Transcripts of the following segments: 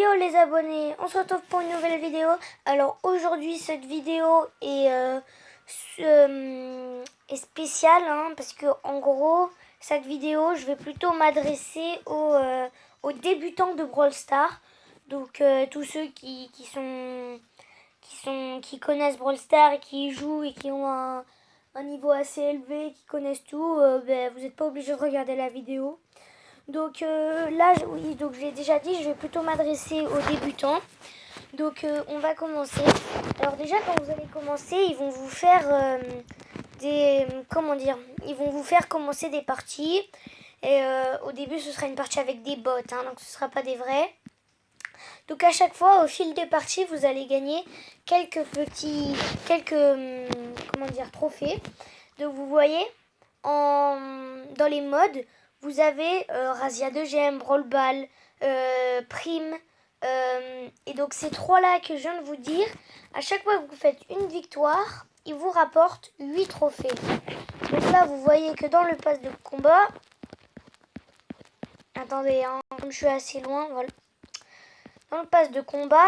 Yo les abonnés, on se retrouve pour une nouvelle vidéo. Alors aujourd'hui cette vidéo est spéciale parce que en gros cette vidéo je vais plutôt m'adresser aux débutants de Brawl Stars. Donc tous ceux qui connaissent Brawl Stars et qui y jouent et qui ont un niveau assez élevé, qui connaissent tout, vous n'êtes pas obligé de regarder la vidéo. Donc là, oui, donc j'ai déjà dit, je vais plutôt m'adresser aux débutants. Donc on va commencer. Alors déjà, quand vous allez commencer, ils vont vous faire ils vont vous faire commencer des parties. Et au début, ce sera une partie avec des bots, donc ce ne sera pas des vrais. Donc à chaque fois, au fil des parties, vous allez gagner quelques trophées. Donc vous voyez, dans les modes, vous avez Razia 2Gem, Brawl Ball, Prime. Et donc ces trois-là que je viens de vous dire, à chaque fois que vous faites une victoire, ils vous rapportent 8 trophées. Donc là, vous voyez que dans le pass de combat... Attendez, comme je suis assez loin, voilà. Dans le pass de combat,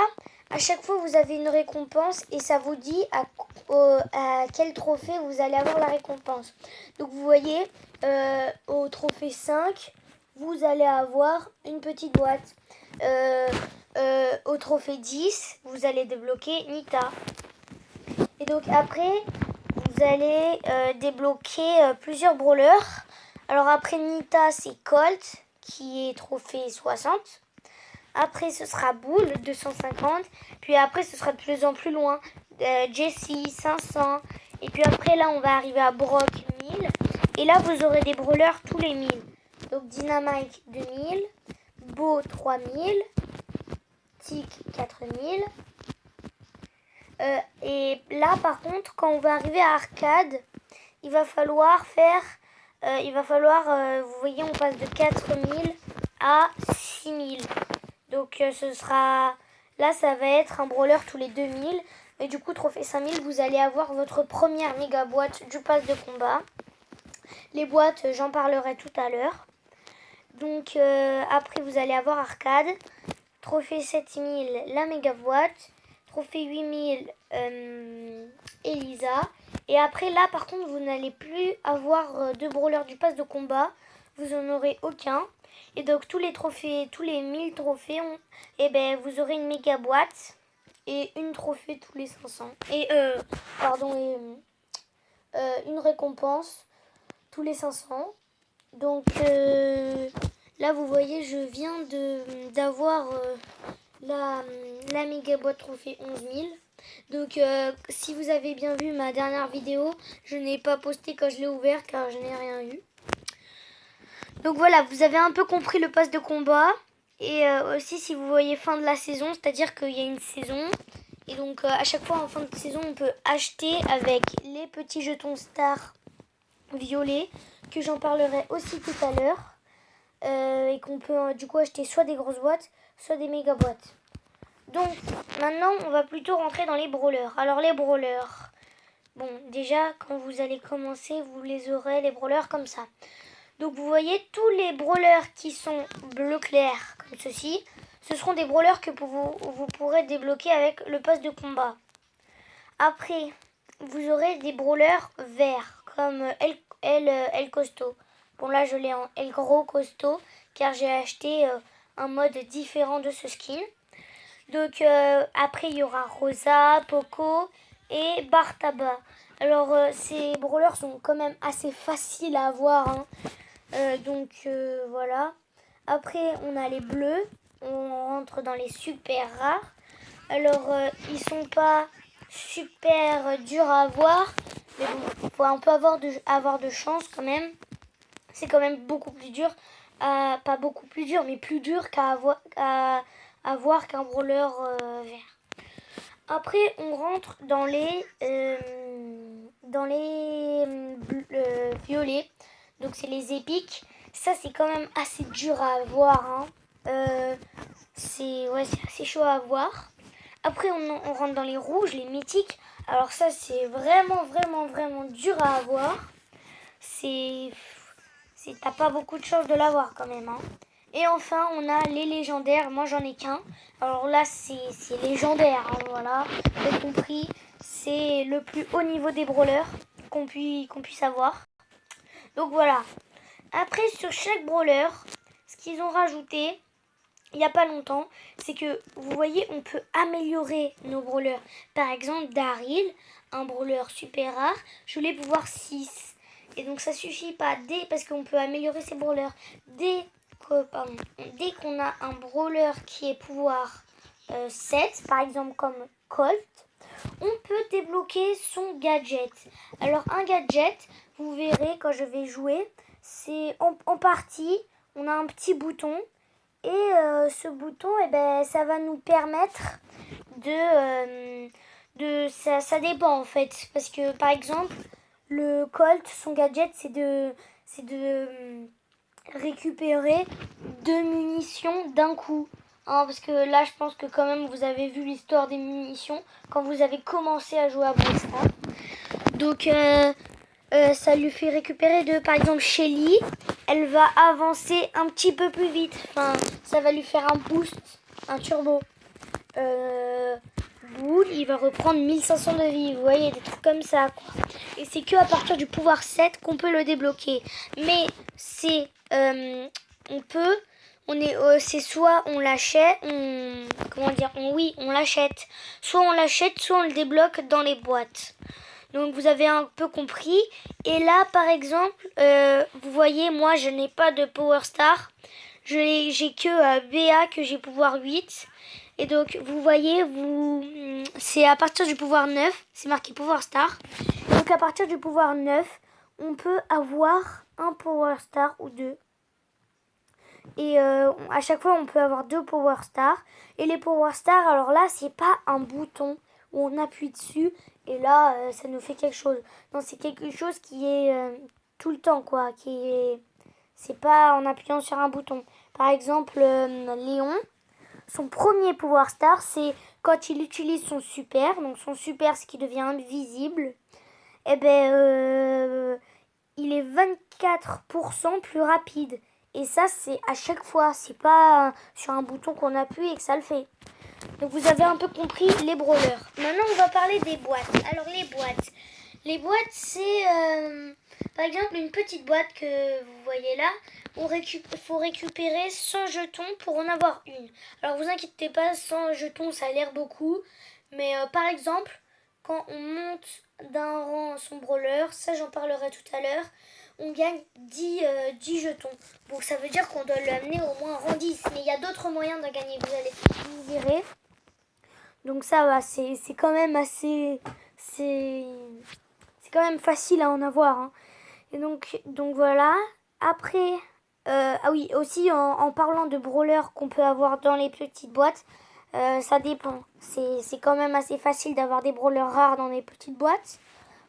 à chaque fois vous avez une récompense et ça vous dit à quel trophée vous allez avoir la récompense. Donc vous voyez, au trophée 5, vous allez avoir une petite boîte. Au trophée 10, vous allez débloquer Nita. Et donc après, vous allez débloquer plusieurs brawlers. Alors après Nita, c'est Colt qui est trophée 60. Après, ce sera Bull, 250. Puis après, ce sera de plus en plus loin. Jessie, 500. Et puis après, là, on va arriver à Brock, 1000. Et là, vous aurez des brawlers tous les 1000. Donc, Dynamite, 2000. Bo, 3000. Tic, 4000. Et là, par contre, quand on va arriver à Arcade, il va falloir faire... vous voyez, on passe de 4000 à 6000. Donc ce sera... Là, ça va être un brawler tous les 2000. Et du coup, trophée 5000, vous allez avoir votre première méga boîte du pass de combat. Les boîtes, j'en parlerai tout à l'heure. Donc après, vous allez avoir Arcade. Trophée 7000, la méga boîte. Trophée 8000, Elisa. Et après, là, par contre, vous n'allez plus avoir de brawlers du pass de combat. Vous n'en aurez aucun. Et donc tous les trophées, tous les 1000 trophées, vous aurez une méga boîte et une trophée tous les 500. Et une récompense tous les 500. Donc là vous voyez, je viens d'avoir la méga boîte trophée 11000. Donc si vous avez bien vu ma dernière vidéo, je n'ai pas posté quand je l'ai ouvert car je n'ai rien eu. Donc voilà, vous avez un peu compris le pass de combat. Et aussi, si vous voyez fin de la saison, c'est-à-dire qu'il y a une saison. Et donc, à chaque fois, en fin de saison, on peut acheter avec les petits jetons stars violets, que j'en parlerai aussi tout à l'heure. Et qu'on peut du coup acheter soit des grosses boîtes, soit des méga boîtes. Donc, maintenant, on va plutôt rentrer dans les brawlers. Alors, les brawlers... Bon, déjà, quand vous allez commencer, vous les aurez, les brawlers, comme ça. Donc vous voyez, tous les brawlers qui sont bleu clair, comme ceci, ce seront des brawlers que vous pourrez débloquer avec le pass de combat. Après, vous aurez des brawlers verts, comme El Costaud. Bon là, je l'ai en El Gros Costaud, car j'ai acheté un mode différent de ce skin. Donc après, il y aura Rosa, Poco et Bartaba. Alors, ces brawlers sont quand même assez faciles à avoir, voilà. Après, on a les bleus. On rentre dans les super rares. Alors, ils sont pas super durs à avoir. Mais bon, faut un peu avoir de chance quand même. C'est quand même beaucoup plus dur. Pas beaucoup plus dur, mais plus dur à avoir qu'un brawler vert. Après, on rentre dans les violets. Donc, c'est les épiques. Ça, c'est quand même assez dur à avoir. C'est assez chaud à avoir. Après, on rentre dans les rouges, les mythiques. Alors ça, c'est vraiment, vraiment, vraiment dur à avoir. T'as pas beaucoup de chance de l'avoir quand même. Et enfin, on a les légendaires. Moi, j'en ai qu'un. Alors là, c'est légendaire. Hein, voilà, vous avez compris. C'est le plus haut niveau des brawlers qu'on puisse avoir. Donc voilà. Après, sur chaque brawler, ce qu'ils ont rajouté, il n'y a pas longtemps, c'est que, vous voyez, on peut améliorer nos brawlers. Par exemple, Daryl, un brawler super rare, je voulais pouvoir 6. Et donc ça suffit pas, parce qu'on peut améliorer ses brawlers. Dès qu'on a un brawler qui est pouvoir 7, par exemple comme Colt, on peut débloquer son gadget. Alors un gadget, vous verrez quand je vais jouer, c'est en partie, on a un petit bouton. Et ce bouton, ça va nous permettre ça dépend en fait. Parce que par exemple, le Colt, son gadget, c'est de récupérer 2 munitions d'un coup. Hein, parce que là, je pense que quand même, vous avez vu l'histoire des munitions quand vous avez commencé à jouer à Brawl Stars. Donc, ça lui fait récupérer par exemple, Shelly, elle va avancer un petit peu plus vite. Enfin, ça va lui faire un boost, un turbo. Bull, il va reprendre 1500 de vie. Vous voyez, des trucs comme ça, quoi. Et c'est que à partir du pouvoir 7 qu'on peut le débloquer. Mais c'est... c'est soit on l'achète, on l'achète. Soit on l'achète, soit on le débloque dans les boîtes. Donc vous avez un peu compris. Et là, par exemple, vous voyez, moi, je n'ai pas de Power Star. J'ai que BA, que j'ai pouvoir 8. Et donc, vous voyez, c'est à partir du pouvoir 9. C'est marqué Power Star. Donc, à partir du pouvoir 9, on peut avoir un Power Star ou 2. Et à chaque fois, on peut avoir 2 Power Stars. Et les Power Stars, alors là, c'est pas un bouton où on appuie dessus et là, ça nous fait quelque chose. Non, c'est quelque chose qui est tout le temps, quoi. C'est pas en appuyant sur un bouton. Par exemple, Léon, son premier Power Star, c'est quand il utilise son super. Donc son super, ce qui devient invisible. Et il est 24% plus rapide. Et ça, c'est à chaque fois. C'est pas sur un bouton qu'on appuie et que ça le fait. Donc vous avez un peu compris les brawlers. Maintenant, on va parler des boîtes. Alors les boîtes. Les boîtes, c'est par exemple une petite boîte que vous voyez là. Il faut récupérer 100 jetons pour en avoir une. Alors vous inquiétez pas, 100 jetons, ça a l'air beaucoup. Mais par exemple, quand on monte d'un rang son brawler, ça j'en parlerai tout à l'heure, on gagne 10 jetons. Donc ça veut dire qu'on doit l'amener au moins rang 10. Mais il y a d'autres moyens de gagner, vous verrez. Donc ça va, c'est quand même assez... C'est quand même facile à en avoir. Hein. Et donc voilà. Après, ah oui, aussi en parlant de brawlers qu'on peut avoir dans les petites boîtes, ça dépend. C'est quand même assez facile d'avoir des brawlers rares dans les petites boîtes.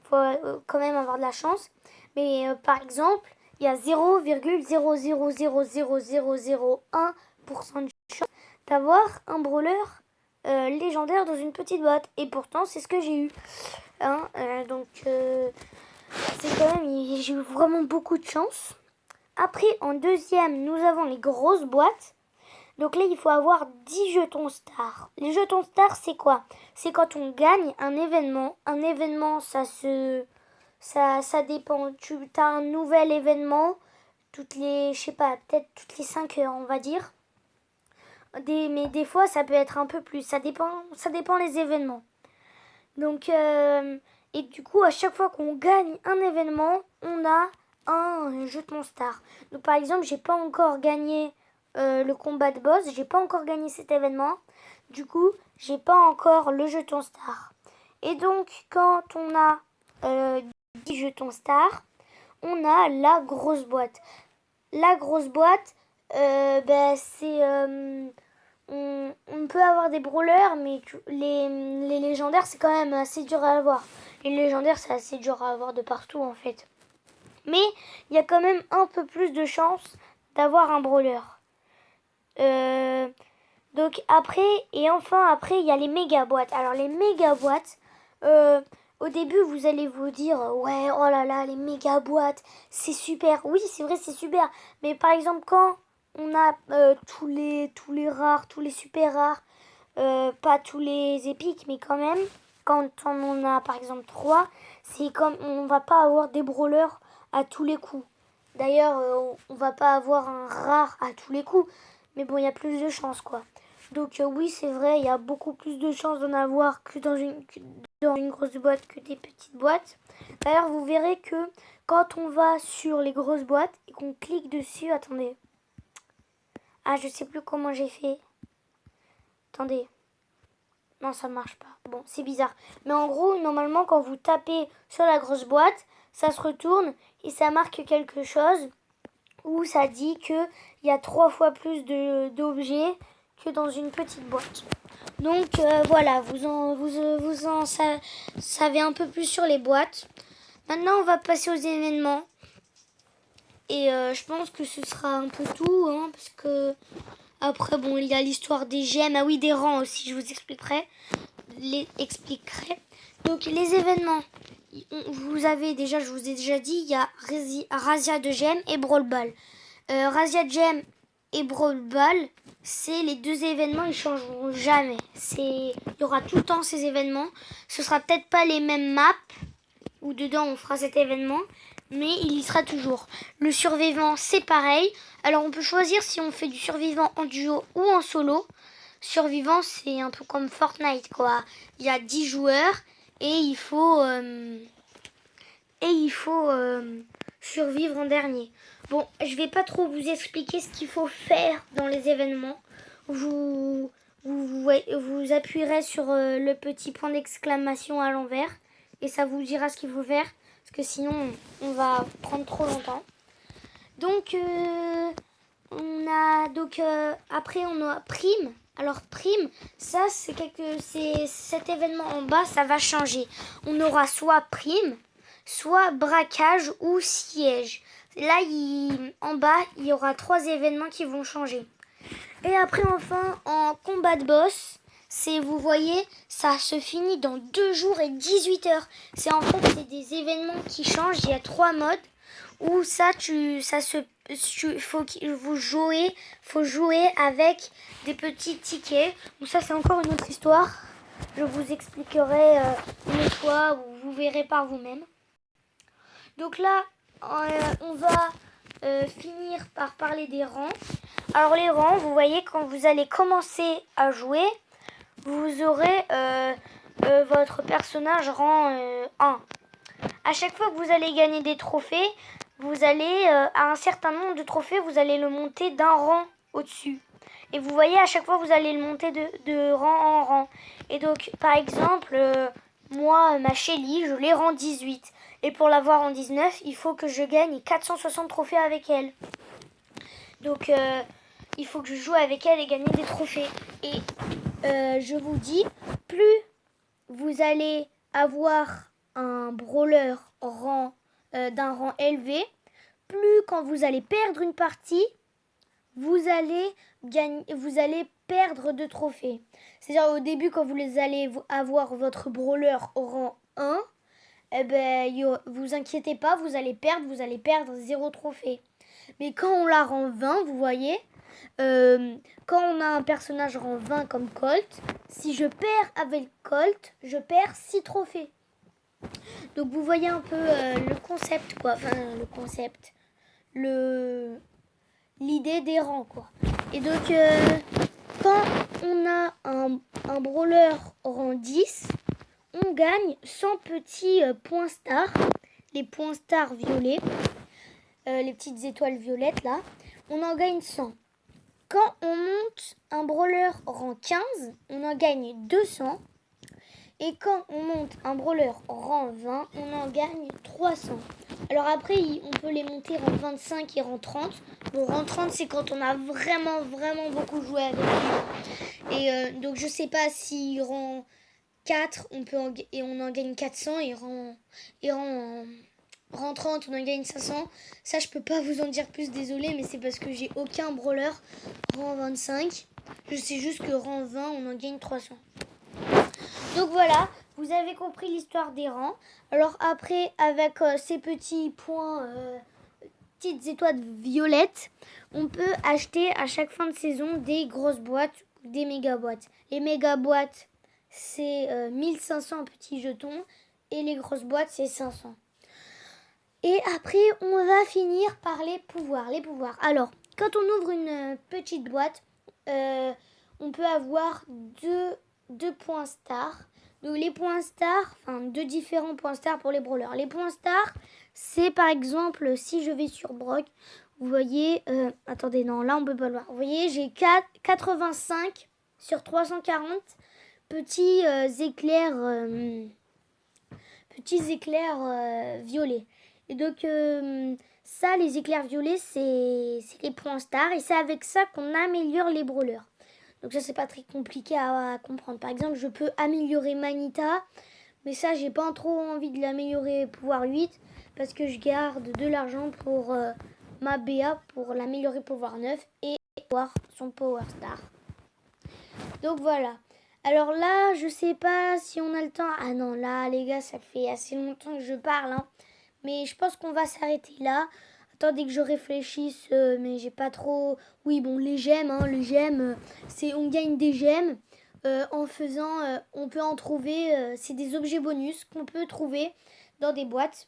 Faut quand même avoir de la chance. Mais par exemple, il y a 0,0000001% de chance d'avoir un brawler légendaire dans une petite boîte. Et pourtant, c'est ce que j'ai eu. Hein, donc, c'est quand même, j'ai eu vraiment beaucoup de chance. Après, en deuxième, nous avons les grosses boîtes. Donc là, il faut avoir 10 jetons stars. Les jetons stars, c'est quoi? C'est quand on gagne un événement. Un événement, ça dépend. Tu as un nouvel événement toutes les, je sais pas, peut-être toutes les 5 heures, on va dire. Mais des fois, ça peut être un peu plus. Ça dépend les événements. Donc, et du coup, à chaque fois qu'on gagne un événement, on a un jeton star. Donc, par exemple, j'ai pas encore gagné le combat de boss. J'ai pas encore gagné cet événement. Du coup, j'ai pas encore le jeton star. Et donc, quand on a 10 jetons star, on a la grosse boîte. La grosse boîte, c'est... on peut avoir des brawlers, mais les légendaires, c'est quand même assez dur à avoir. Les légendaires, c'est assez dur à avoir de partout, en fait. Mais il y a quand même un peu plus de chance d'avoir un brawler. Donc après, et enfin après, il y a les méga boîtes. Alors les méga boîtes, au début, vous allez vous dire, ouais, oh là là, les méga boîtes, c'est super. Oui, c'est vrai, c'est super. Mais par exemple, quand on a tous les rares, tous les super rares, pas tous les épiques, mais quand même, quand on en a par exemple 3, c'est comme on va pas avoir des brawlers à tous les coups. D'ailleurs, on va pas avoir un rare à tous les coups, mais bon, il y a plus de chances quoi. Donc oui, c'est vrai, il y a beaucoup plus de chances d'en avoir que dans une grosse boîte que des petites boîtes. D'ailleurs, vous verrez que quand on va sur les grosses boîtes et qu'on clique dessus, attendez. Ah, je sais plus comment j'ai fait. Attendez. Non, ça marche pas. Bon, c'est bizarre. Mais en gros, normalement, quand vous tapez sur la grosse boîte, ça se retourne et ça marque quelque chose où ça dit qu'il y a 3 fois plus d'objets que dans une petite boîte. Donc voilà, vous en savez un peu plus sur les boîtes. Maintenant, on va passer aux événements. Et je pense que ce sera un peu tout, hein, parce que après, bon, il y a l'histoire des gemmes. Ah oui, des rangs aussi, je vous expliquerai. Donc, les événements. Je vous ai déjà dit, il y a Razzia de gemmes et Brawl Ball. Razzia de gemmes et Brawl Ball, c'est les deux événements, ils changeront jamais. Il y aura tout le temps ces événements. Ce sera peut-être pas les mêmes maps où dedans on fera cet événement, mais il y sera toujours. Le survivant, c'est pareil. Alors on peut choisir si on fait du survivant en duo ou en solo. Survivant, c'est un peu comme Fortnite, quoi. Il y a 10 joueurs et il faut survivre en dernier. Bon, je vais pas trop vous expliquer ce qu'il faut faire dans les événements. Vous appuierez sur le petit point d'exclamation à l'envers et ça vous dira ce qu'il faut faire parce que sinon on va prendre trop longtemps. Donc après on a prime. Alors prime, ça c'est cet événement en bas, ça va changer. On aura soit prime, soit braquage ou siège. Là, en bas, il y aura 3 événements qui vont changer. Et après, enfin, en combat de boss, vous voyez, ça se finit dans 2 jours et 18 heures. C'est des événements qui changent. Il y a 3 modes où faut jouer avec des petits tickets. Donc ça, c'est encore une autre histoire. Je vous expliquerai une fois où vous verrez par vous-même. Donc là, on va finir par parler des rangs. Alors les rangs, vous voyez, quand vous allez commencer à jouer, vous aurez votre personnage rang 1. À chaque fois que vous allez gagner des trophées, vous allez, à un certain nombre de trophées, vous allez le monter d'un rang au-dessus. Et vous voyez, à chaque fois, vous allez le monter de rang en rang. Et donc, par exemple, moi, ma Shelly, je l'ai rang 18. Et pour l'avoir en 19, il faut que je gagne 460 trophées avec elle. Donc, il faut que je joue avec elle et gagner des trophées. Et je vous dis, plus vous allez avoir un brawler d'un rang élevé, plus quand vous allez perdre une partie, vous allez perdre de trophées. C'est-à-dire au début, quand vous allez avoir votre brawler au rang 1, eh ben, vous inquiétez pas, vous allez perdre 0 trophée. Mais quand on la rend 20, vous voyez, quand on a un personnage rang 20 comme Colt, si je perds avec Colt, je perds 6 trophées. Donc vous voyez un peu le concept, quoi. Enfin, le concept. L'idée des rangs, quoi. Et donc, quand on a un brawler rang 10, on gagne 100 petits points stars. Les points stars violets. Les petites étoiles violettes, là. On en gagne 100. Quand on monte un brawler rang 15, on en gagne 200. Et quand on monte un brawler rang 20, on en gagne 300. Alors après, on peut les monter rang 25 et rang 30. Bon, rang 30, c'est quand on a vraiment, vraiment beaucoup joué avec lui. Et donc, je sais pas si rang 4, on en gagne 400. Et rang 30, on en gagne 500. Ça, je peux pas vous en dire plus, désolé, mais c'est parce que j'ai aucun brawler rang 25. Je sais juste que rang 20, on en gagne 300. Donc voilà, vous avez compris l'histoire des rangs. Alors après, avec ces petits points petites étoiles violettes, on peut acheter à chaque fin de saison des grosses boîtes ou des méga boîtes. Les méga boîtes, c'est 1500 petits jetons et les grosses boîtes, c'est 500. Et après, on va finir par les pouvoirs. Alors, quand on ouvre une petite boîte, on peut avoir deux points stars. Donc les points stars, enfin 2 différents points stars pour les brawlers. Les points stars, c'est par exemple si je vais sur Brock, vous voyez, attendez, non, là on peut pas le voir. Vous voyez, j'ai 85 sur 340 petits éclairs violets. Et donc ça, les éclairs violets, c'est les points stars et c'est avec ça qu'on améliore les brawlers. Donc ça, c'est pas très compliqué à comprendre. Par exemple, je peux améliorer Manita, mais ça, j'ai pas trop envie de l'améliorer pouvoir 8 parce que je garde de l'argent pour ma BA pour l'améliorer pouvoir 9 et avoir son Power Star. Donc voilà. Alors là, je sais pas si on a le temps. Ah non, là, les gars, ça fait assez longtemps que je parle, hein. Mais je pense qu'on va s'arrêter là. Attendez que je réfléchisse, mais j'ai pas trop... Oui, bon, les gemmes, c'est on gagne des gemmes en faisant... on peut en trouver... c'est des objets bonus qu'on peut trouver dans des boîtes.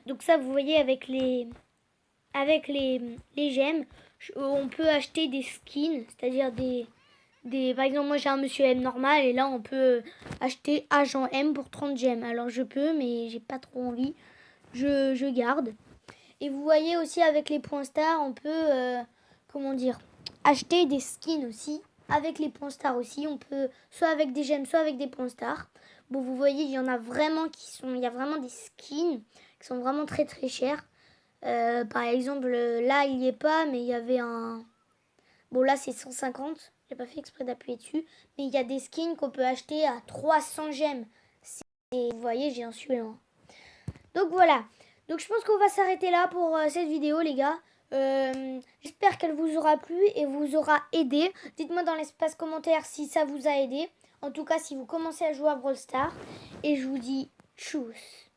Donc ça, vous voyez, avec les gemmes, on peut acheter des skins, c'est-à-dire par exemple, moi j'ai un monsieur M normal et là on peut acheter agent M pour 30 gemmes. Alors je peux, mais j'ai pas trop envie. Je garde. Et vous voyez aussi avec les points stars, on peut, acheter des skins aussi. Avec les points stars aussi, on peut soit avec des gemmes, soit avec des points stars. Bon, vous voyez, il y en a vraiment il y a vraiment des skins qui sont vraiment très très chers. Par exemple, là il y est pas, mais il y avait un... Bon, là c'est 150. J'ai pas fait exprès d'appuyer dessus. Mais il y a des skins qu'on peut acheter à 300 gemmes. Vous voyez, j'ai un suivant. Donc voilà. Donc je pense qu'on va s'arrêter là pour cette vidéo, les gars. J'espère qu'elle vous aura plu et vous aura aidé. Dites-moi dans l'espace commentaire si ça vous a aidé. En tout cas, si vous commencez à jouer à Brawl Stars. Et je vous dis tchuss.